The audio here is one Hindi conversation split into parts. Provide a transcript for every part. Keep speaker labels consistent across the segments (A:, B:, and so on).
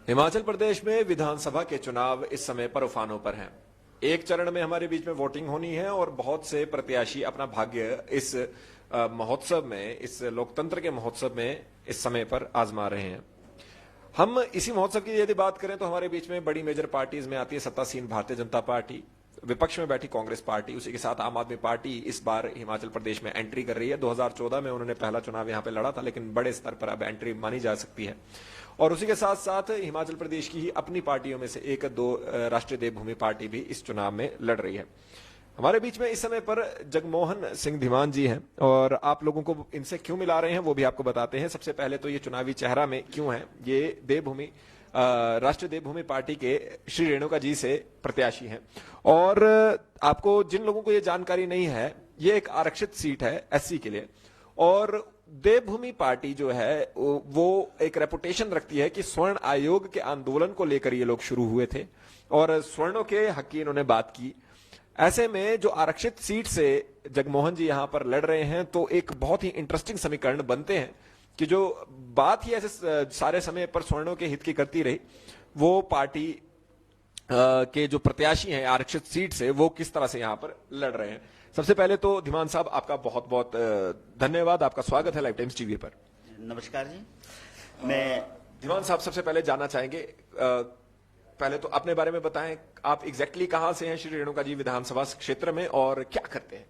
A: हिमाचल प्रदेश में विधानसभा के चुनाव इस समय पर उफानों पर हैं। एक चरण में हमारे बीच में वोटिंग होनी है और बहुत से प्रत्याशी अपना भाग्य इस महोत्सव में, इस लोकतंत्र के महोत्सव में इस समय पर आजमा रहे हैं। हम इसी महोत्सव की यदि बात करें तो हमारे बीच में बड़ी मेजर पार्टीज में आती है सत्तासीन भारतीय जनता पार्टी, विपक्ष में बैठी कांग्रेस पार्टी, उसी के साथ आम आदमी पार्टी इस बार हिमाचल प्रदेश में एंट्री कर रही है। 2014 में उन्होंने पहला चुनाव यहां पे लड़ा था, लेकिन बड़े स्तर पर अब एंट्री मानी जा सकती है। और उसी के साथ साथ हिमाचल प्रदेश की ही अपनी पार्टियों में से एक दो राष्ट्रीय देवभूमि पार्टी भी इस चुनाव में लड़ रही है। हमारे बीच में इस समय पर जगमोहन सिंह धीमान जी हैं और आप लोगों को इनसे क्यों मिला रहे हैं वो भी आपको बताते हैं। सबसे पहले तो ये चुनावी चेहरा में क्यों है, ये देवभूमि राष्ट्रीय देवभूमि पार्टी के श्री रेणुका जी से प्रत्याशी हैं। और आपको जिन लोगों को ये जानकारी नहीं है, ये एक आरक्षित सीट है एससी के लिए। और देवभूमि पार्टी जो है वो एक रेपुटेशन रखती है कि स्वर्ण आयोग के आंदोलन को लेकर ये लोग शुरू हुए थे और स्वर्णों के हक की इन्होंने बात की। ऐसे में जो आरक्षित सीट से जगमोहन जी यहां पर लड़ रहे हैं तो एक बहुत ही इंटरेस्टिंग समीकरण बनते हैं कि जो बात ही ऐसे सारे समय पर स्वर्णों के हित की करती रही, वो पार्टी के जो प्रत्याशी हैं आरक्षित सीट से वो किस तरह से यहां पर लड़ रहे हैं। सबसे पहले तो धीमान साहब आपका बहुत बहुत धन्यवाद, आपका स्वागत है लाइव टाइम्स टीवी पर।
B: नमस्कार जी। मैं
A: धीमान साहब सबसे पहले जानना चाहेंगे, पहले तो अपने बारे में बताएं, आप एग्जैक्टली कहां से हैं श्री रेणुका जी विधानसभा क्षेत्र में और क्या करते हैं?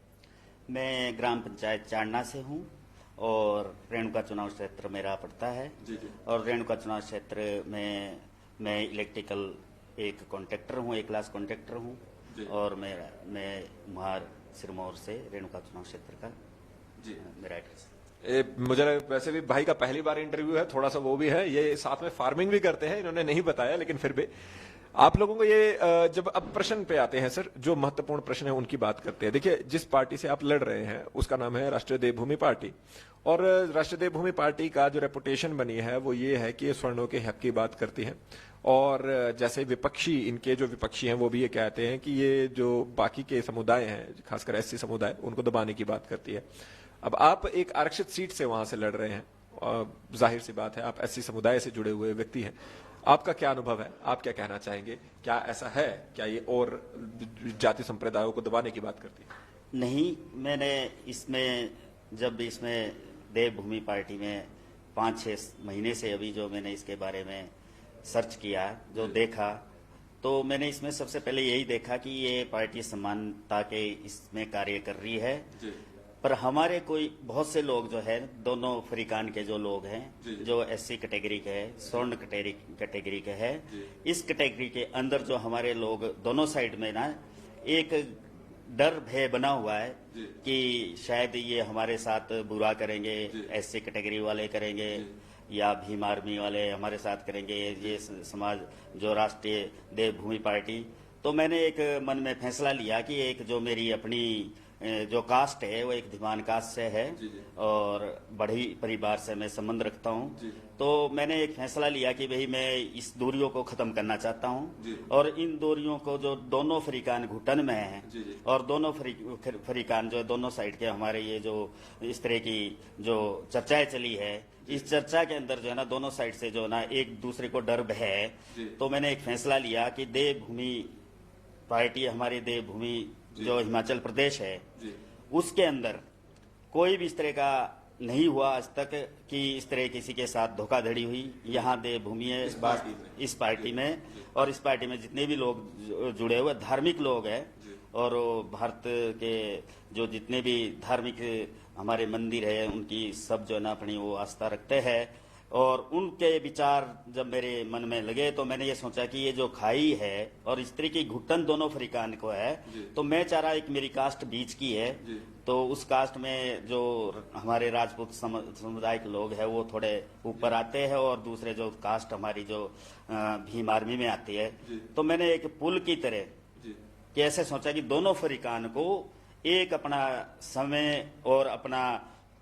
B: मैं ग्राम पंचायत चांडना से हूं और रेणुका चुनाव क्षेत्र मेरा पड़ता है।
A: जी।
B: और रेणुका चुनाव क्षेत्र में मैं इलेक्ट्रिकल एक कॉन्ट्रैक्टर हूं, एक क्लास कॉन्ट्रैक्टर हूं। और मैं मुहार सिरमौर से रेणुका चुनाव क्षेत्र का जी मेरा एड्रेस।
A: मुझे वैसे भी भाई का पहली बार इंटरव्यू है, थोड़ा सा वो भी है, ये साथ में फार्मिंग भी करते हैं, इन्होंने नहीं बताया, लेकिन फिर भी आप लोगों को ये जब अब प्रश्न पे आते हैं सर, जो महत्वपूर्ण प्रश्न है उनकी बात करते हैं। देखिए, जिस पार्टी से आप लड़ रहे हैं उसका नाम है राष्ट्रीय देवभूमि पार्टी और राष्ट्रीय देवभूमि पार्टी का जो रेपुटेशन बनी है वो ये है कि ये स्वर्णों के हक की बात करती है। और जैसे विपक्षी, इनके जो विपक्षी हैं वो भी ये कहते हैं कि ये जो बाकी के समुदाय हैं, खासकर एससी समुदाय, उनको दबाने की बात करती है। अब आप एक आरक्षित सीट से वहां से लड़ रहे हैं, जाहिर सी बात है आप एससी समुदाय से जुड़े हुए व्यक्ति हैं, आपका क्या अनुभव है, आप क्या कहना चाहेंगे? क्या ऐसा है, क्या ये और जाति संप्रदायों को दबाने की बात करती है?
B: नहीं, मैंने इसमें जब इसमें देवभूमि पार्टी में 5-6 महीने से अभी जो मैंने इसके बारे में सर्च किया, जो देखा, तो मैंने इसमें सबसे पहले यही देखा कि ये पार्टी समानता के इसमें कार्य कर रही है। पर हमारे कोई बहुत से लोग जो है, दोनों फरीकान के जो लोग हैं, जो एससी कैटेगरी के है, स्वर्ण कैटेगरी के है, इस कैटेगरी के अंदर जो हमारे लोग दोनों साइड में ना एक डर भय बना हुआ है कि शायद ये हमारे साथ बुरा करेंगे, एससी कैटेगरी वाले करेंगे या भीम आर्मी वाले हमारे साथ करेंगे, ये समाज जो राष्ट्रीय देवभूमि पार्टी। तो मैंने एक मन में फैसला लिया कि एक जो मेरी अपनी जो कास्ट है वो एक धीमान कास्ट से है और बड़ी परिवार से मैं संबंध रखता हूँ। तो मैंने एक फैसला लिया कि भाई मैं इस दूरियों को खत्म करना चाहता हूँ और इन दूरियों को जो दोनों फरीकान घुटन में है और दोनों फरीकान जो दोनों साइड के हमारे ये जो इस तरह की जो चर्चाएं चली है, इस चर्चा के अंदर जो है ना दोनों साइड से जो ना एक दूसरे को डर है। तो मैंने एक फैसला लिया कि देवभूमि पार्टी, हमारी देवभूमि जो हिमाचल प्रदेश है, उसके अंदर कोई भी इस तरह का नहीं हुआ आज तक कि इस तरह किसी के साथ धोखाधड़ी हुई। यहाँ देवभूमि है इस पार्टी में, और इस पार्टी में जितने भी लोग जुड़े हुए धार्मिक लोग हैं और भारत के जो जितने भी धार्मिक हमारे मंदिर है उनकी सब जो है ना अपनी वो आस्था रखते हैं। और उनके विचार जब मेरे मन में लगे तो मैंने ये सोचा कि ये जो खाई है और इस तरह की घुटन दोनों फरीकान को है, तो मैं चाह रहा एक मेरी कास्ट बीच की है, तो उस कास्ट में जो हमारे राजपूत समुदाय के लोग हैं वो थोड़े ऊपर आते हैं और दूसरे जो कास्ट हमारी जो भीम आर्मी में आती है, तो मैंने एक पुल की तरह कि ऐसे सोचा कि दोनों फरीकान को एक अपना समय और अपना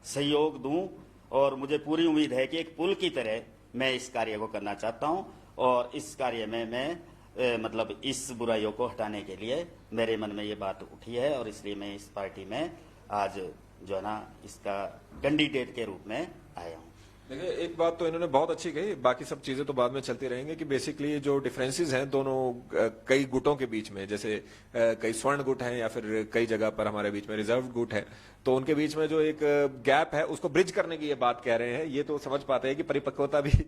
B: सहयोग दूं और मुझे पूरी उम्मीद है कि एक पुल की तरह मैं इस कार्य को करना चाहता हूं और इस कार्य में मैं मतलब इस बुराइयों को हटाने के लिए मेरे मन में ये बात उठी है और इसलिए मैं इस पार्टी में आज जो है ना इसका कैंडिडेट के रूप में आया हूं।
A: देखिए, एक बात तो इन्होंने बहुत अच्छी कही, बाकी सब चीजें तो बाद में चलती रहेंगी कि बेसिकली जो डिफरेंसेस हैं दोनों कई गुटों के बीच में, जैसे कई स्वर्ण गुट हैं या फिर कई जगह पर हमारे बीच में रिजर्व गुट है, तो उनके बीच में जो एक गैप है उसको ब्रिज करने की ये बात कह रहे हैं। ये तो समझ पाते हैं कि परिपक्वता भी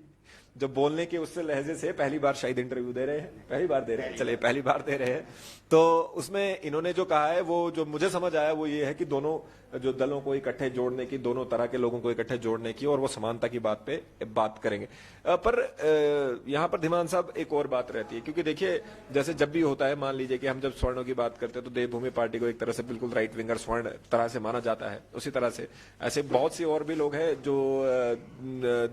A: जो बोलने के उससे लहजे से पहली बार शायद इंटरव्यू दे रहे हैं, पहली बार दे रहे हैं, चलिए पहली बार दे रहे हैं, तो उसमें इन्होंने जो कहा है वो जो मुझे समझ आया वो ये है कि दोनों जो दलों को इकट्ठे जोड़ने की, दोनों तरह के लोगों को इकट्ठे जोड़ने की, और वो समानता की बात पे बात करेंगे। पर यहाँ पर धीमान साहब एक और बात रहती है, क्योंकि देखिए जैसे जब भी होता है, मान लीजिए कि हम जब स्वर्णों की बात करते हैं तो देवभूमि पार्टी को एक तरह से बिल्कुल राइट विंगर स्वर्ण तरह से माना जाता है। उसी तरह से ऐसे बहुत से और भी लोग हैं जो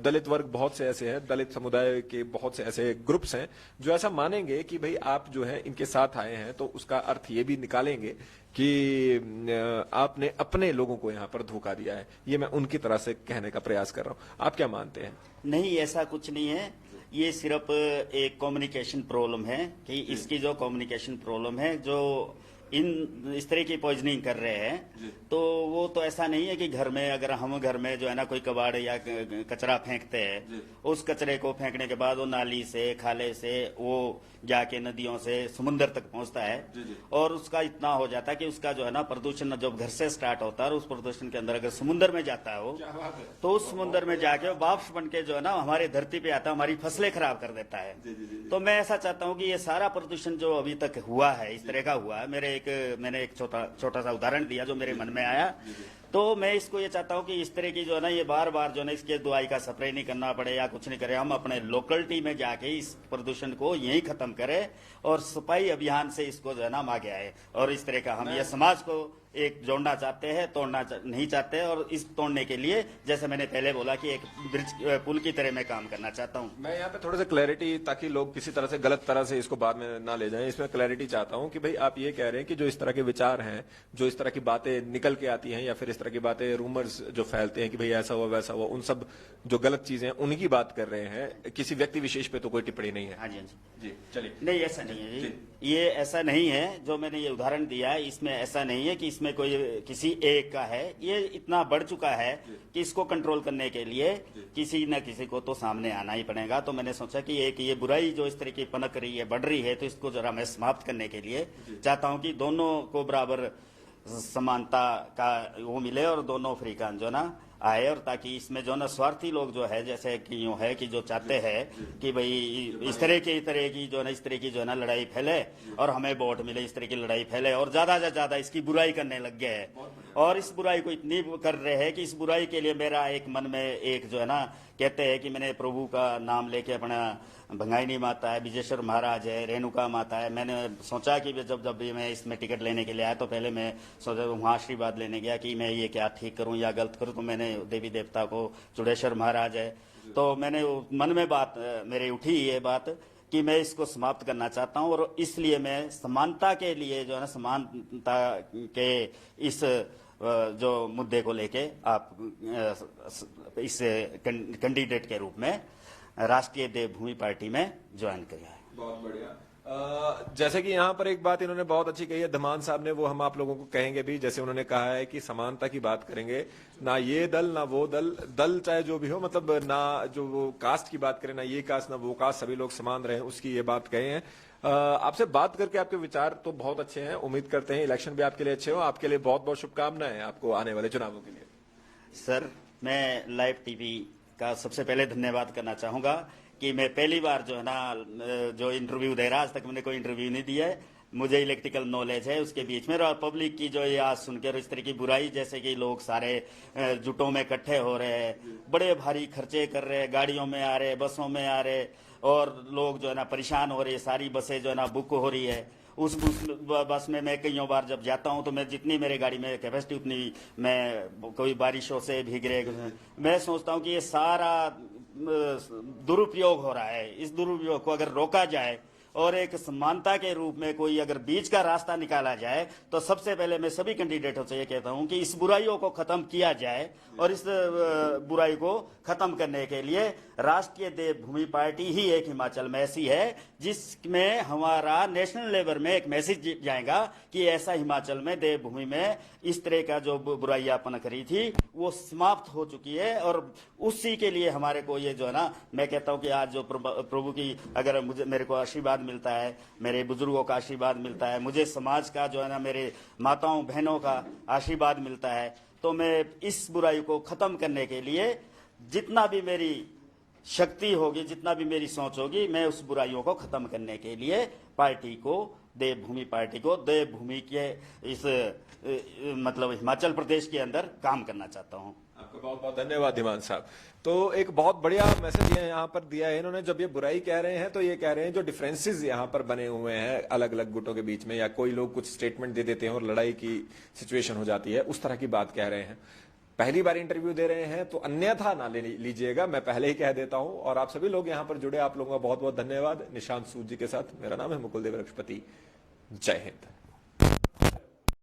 A: दलित वर्ग, बहुत से ऐसे हैं, दलित समुदाय के बहुत से ऐसे ग्रुप्स हैं जो ऐसा मानेंगे कि भाई आप जो है इनके साथ आए हैं, तो उसका अर्थ ये भी निकालेंगे कि आपने अपने लोगों को यहां पर धोखा दिया है। ये मैं उनकी तरह से कहने का प्रयास कर रहा हूं। आप क्या मानते हैं?
B: नहीं, ऐसा कुछ नहीं है। ये सिर्फ एक कम्युनिकेशन प्रॉब्लम है कि इसकी जो कम्युनिकेशन प्रॉब्लम है, जो इस तरह की पॉइजनिंग कर रहे हैं, तो वो तो ऐसा नहीं है कि घर में, अगर हम घर में जो है ना कोई कबाड़ या कचरा फेंकते हैं, उस कचरे को फेंकने के बाद वो नाली से, खाले से, वो जाके नदियों से समुद्र तक पहुंचता है, और उसका इतना हो जाता है कि उसका जो है ना प्रदूषण जब घर से स्टार्ट होता है और उस प्रदूषण के अंदर अगर समुद्र में जाता है वो, तो उस समुद्र में जाके वो वाष्प बन के जो है ना हमारी धरती पे आता है, हमारी फसलें खराब कर देता है। तो मैं ऐसा चाहता हूँ कि ये सारा प्रदूषण जो अभी तक हुआ है, इस तरह का हुआ है, मैंने एक छोटा सा उदाहरण दिया जो मेरे मन में आया, तो मैं इसको ये चाहता हूँ कि इस तरह की जो है ना, ये बार बार जो है ना इसके दवाई का स्प्रे नहीं करना पड़े या कुछ नहीं करे, हम अपने लोकलिटी में जाके इस प्रदूषण को यही खत्म करें और सफाई अभियान से इसको जो है ना हम आगे आए, और इस तरह का हम ये समाज को एक जोड़ना चाहते हैं, तोड़ना नहीं चाहते। और इस तोड़ने के लिए, जैसे मैंने पहले बोला कि एक ब्रिज, पुल की तरह मैं काम करना चाहता हूं।
A: मैं यहाँ पे थोड़ा सा क्लैरिटी, ताकि लोग किसी तरह से गलत तरह से इसको बाद में ना ले जाएं, इसमें क्लैरिटी चाहता हूं कि भाई आप ये कह रहे हैं कि जो इस तरह के विचार हैं, जो इस तरह की बातें निकल के आती हैं, या फिर इस तरह की बातें, रूमर्स जो फैलते हैं कि भाई ऐसा हुआ वैसा हुआ, उन सब जो गलत चीजें हैं उनकी बात कर रहे हैं, किसी व्यक्ति विशेष पे तो कोई टिप्पणी नहीं है।
B: हाँ जी, हाँ
A: जी, चलिए।
B: नहीं, ऐसा नहीं है जी, ये ऐसा नहीं है। जो मैंने ये उदाहरण दिया है, इसमें ऐसा नहीं है कि इसमें कोई किसी एक का है। ये इतना बढ़ चुका है कि इसको कंट्रोल करने के लिए किसी न किसी को तो सामने आना ही पड़ेगा। तो मैंने सोचा कि एक ये बुराई जो इस तरह की पनक रही है, बढ़ रही है, तो इसको जरा मैं समाप्त करने के लिए चाहता हूं कि दोनों को बराबर समानता का वो मिले और दोनों फ्रीकान जो ना आए, और ताकि इसमें जो ना स्वार्थी लोग जो है, जैसे कि यूं है कि जो चाहते हैं कि भाई इस तरह की जो ना, इस तरह की जो है ना लड़ाई फैले और हमें वोट मिले, इस तरह की लड़ाई फैले और ज्यादा से ज्यादा इसकी बुराई करने लग गए हैं। और इस बुराई को इतनी कर रहे हैं कि इस बुराई के लिए मेरा एक मन में एक जो है ना, कहते हैं कि मैंने प्रभु का नाम लेके अपना भंगाइनी माता है, विजेश्वर महाराज है, रेणुका माता है, मैंने सोचा कि जब भी मैं इसमें टिकट लेने के लिए आया तो पहले मैं सोचा वहाँ आशीर्वाद लेने गया कि मैं ये क्या ठीक करूं या गलत करूं, तो मैंने देवी देवता को, चुड़ेश्वर महाराज है, तो मैंने मन में बात मेरे उठी ये बात कि मैं इसको समाप्त करना चाहता हूं, और इसलिए मैं समानता के लिए जो है ना, समानता के इस जो मुद्दे को लेके आप इस कैंडिडेट के रूप में राष्ट्रीय देवभूमि पार्टी में ज्वाइन किया है।
A: बहुत बढ़िया। जैसे कि यहाँ पर एक बात इन्होंने बहुत अच्छी कही है धमान साहब ने, वो हम आप लोगों को कहेंगे भी। जैसे उन्होंने कहा है कि समानता की बात करेंगे, ना ये दल ना वो दल चाहे जो भी हो, मतलब ना जो वो कास्ट की बात करें, ना ये कास्ट ना वो कास्ट, सभी लोग समान रहे, उसकी ये बात कहे हैं। आपसे बात करके आपके विचार तो बहुत अच्छे हैं, उम्मीद करते हैं इलेक्शन भी आपके लिए अच्छे हो। आपके लिए बहुत बहुत शुभकामनाएं आपको आने वाले चुनावों के लिए।
B: सर, मैं लाइव टीवी का सबसे पहले धन्यवाद करना चाहूंगा कि मैं पहली बार जो है ना जो इंटरव्यू दे रहा, आज तक मैंने कोई इंटरव्यू नहीं दिया है। मुझे इलेक्ट्रिकल नॉलेज है उसके बीच में, और पब्लिक की जो ये आज सुनकर इस तरह की बुराई, जैसे कि लोग सारे जुटों में इकट्ठे हो रहे हैं, बड़े भारी खर्चे कर रहे हैं, गाड़ियों में आ रहे, बसों में आ रहे, और लोग जो है ना परेशान हो रहे हैं, सारी बसें जो है ना बुक हो रही है। उस बस में मैं कईयों बार जब जाता हूं तो मैं जितनी मेरे गाड़ी में कैपेसिटी उतनी मैं, कोई बारिशों से भीग रहे, मैं सोचता हूं कि ये सारा दुरुपयोग हो रहा है। इस दुरुपयोग को अगर रोका जाए और एक समानता के रूप में कोई अगर बीच का रास्ता निकाला जाए, तो सबसे पहले मैं सभी कैंडिडेटों से ये कहता हूं कि इस बुराइयों को खत्म किया जाए, और इस बुराई को खत्म करने के लिए राष्ट्रीय देवभूमि पार्टी ही एक हिमाचल में ऐसी है जिसमें हमारा नेशनल लेवल में एक मैसेज जाएगा कि ऐसा हिमाचल में देवभूमि में इस तरह का जो बुराइयापन करी थी वो समाप्त हो चुकी है। और उसी के लिए हमारे को ये जो है ना, मैं कहता हूं कि आज जो प्रभु की अगर मुझे मेरे को आशीर्वाद मिलता है, मेरे बुजुर्गों का आशीर्वाद मिलता है, मुझे समाज का जो है ना, मेरे माताओं बहनों का आशीर्वाद मिलता है, तो मैं इस बुराई को खत्म करने के लिए जितना भी मेरी शक्ति होगी, जितना भी मेरी सोच होगी, मैं उस बुराइयों को खत्म करने के लिए पार्टी को, देवभूमि पार्टी को देवभूमि के इस मतलब हिमाचल प्रदेश के अंदर काम करना चाहता हूं।
A: आपका बहुत बहुत धन्यवाद धीमान साहब। तो एक बहुत बढ़िया मैसेज यहाँ पर दिया है इन्होंने। जब ये बुराई कह रहे हैं तो ये कह रहे हैं जो डिफरेंसेस यहाँ पर बने हुए हैं अलग अलग गुटों के बीच में, या कोई लोग कुछ स्टेटमेंट दे देते हैं और लड़ाई की सिचुएशन हो जाती है, उस तरह की बात कह रहे हैं। पहली बार इंटरव्यू दे रहे हैं तो अन्यथा ना ले लीजिएगा, मैं पहले ही कह देता हूं। और आप सभी लोग यहाँ पर जुड़े, आप लोगों का बहुत बहुत धन्यवाद। निशांत सूद जी के साथ मेरा नाम है मुकुल देव रक्षपति। जय हिंद।